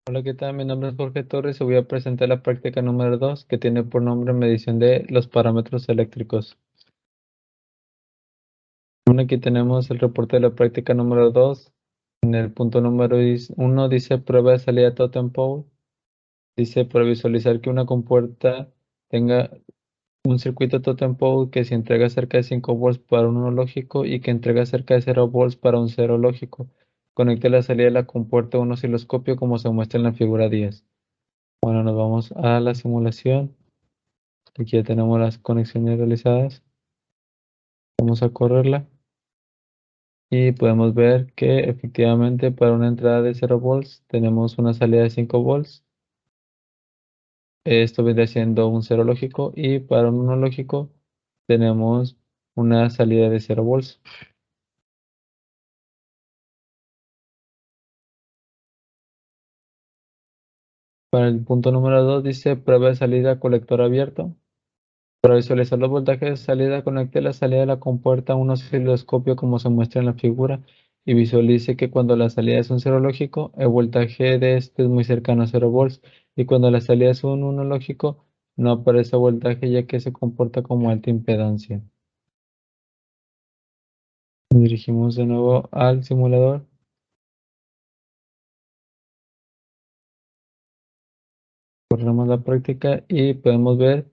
Hola, ¿qué tal? Mi nombre es Jorge Torres y voy a presentar la práctica número 2 que tiene por nombre medición de los parámetros eléctricos. Bueno, aquí tenemos el reporte de la práctica número 2. En el punto número 1 dice prueba de salida totem pole. Dice para visualizar que una compuerta tenga un circuito totem pole que si entrega cerca de 5 volts para un 1 lógico y que entrega cerca de 0 volts para un 0 lógico. Conecte la salida de la compuerta a un osciloscopio como se muestra en la figura 10. Bueno, nos vamos a la simulación. Aquí ya tenemos las conexiones realizadas. Vamos a correrla y podemos ver que efectivamente para una entrada de 0 volts tenemos una salida de 5 volts. Esto vendría siendo un 0 lógico y para un 1 lógico tenemos una salida de 0 volts. Para el punto número 2 dice prueba de salida colector abierto. Para visualizar los voltajes de salida, conecte la salida de la compuerta a un osciloscopio como se muestra en la figura y visualice que cuando la salida es un 0 lógico, el voltaje de este es muy cercano a 0 volts y cuando la salida es un 1 lógico, no aparece voltaje ya que se comporta como alta impedancia. Nos dirigimos de nuevo al simulador. Corremos la práctica y podemos ver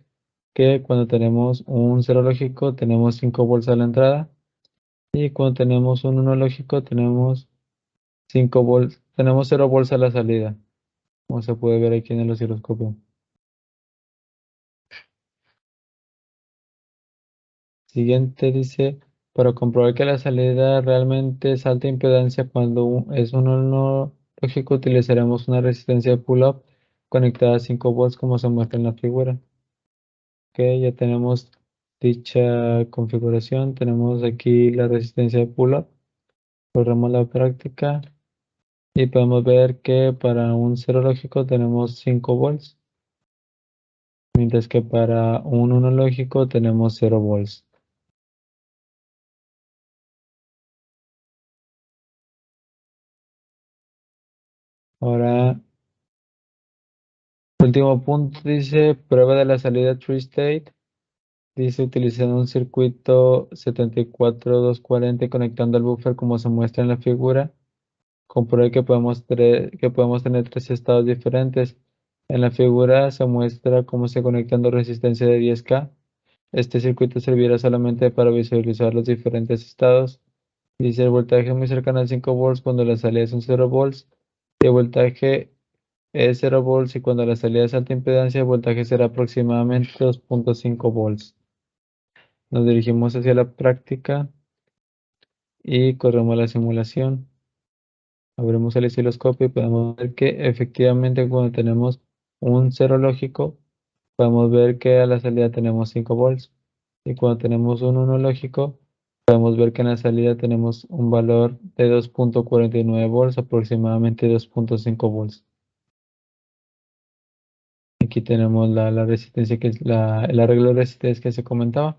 que cuando tenemos un 0 lógico tenemos 5 volts a la entrada y cuando tenemos un 1 lógico tenemos 5 volts, tenemos 0 volts a la salida, como se puede ver aquí en el osciloscopio. Siguiente dice, para comprobar que la salida realmente es alta impedancia cuando es un 1 lógico, utilizaremos una resistencia de pull-up conectada a 5 volts como se muestra en la figura. Ok, ya tenemos dicha configuración, tenemos aquí la resistencia de pull-up, corremos la práctica y podemos ver que para un 0 lógico tenemos 5 volts. Mientras que para un 1 lógico tenemos 0 volts. Ahora, último punto dice prueba de la salida tree state. Dice utilizando un circuito 74240 y conectando al buffer como se muestra en la figura. Compruebe que podemos tener tres estados diferentes. En la figura se muestra cómo se conectando resistencia de 10K. Este circuito servirá solamente para visualizar los diferentes estados. Dice el voltaje muy cercano a 5 volts cuando la salida es un 0 volts. Y el voltaje es 0 volts y cuando la salida es alta impedancia, el voltaje será aproximadamente 2.5 volts. Nos dirigimos hacia la práctica y corremos la simulación. Abrimos el osciloscopio y podemos ver que efectivamente cuando tenemos un 0 lógico, podemos ver que a la salida tenemos 5 volts. Y cuando tenemos un 1 lógico, podemos ver que en la salida tenemos un valor de 2.49 volts, aproximadamente 2.5 volts. Aquí tenemos la resistencia que es el arreglo de resistencia que se comentaba.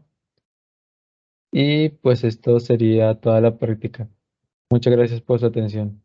Y pues esto sería toda la práctica. Muchas gracias por su atención.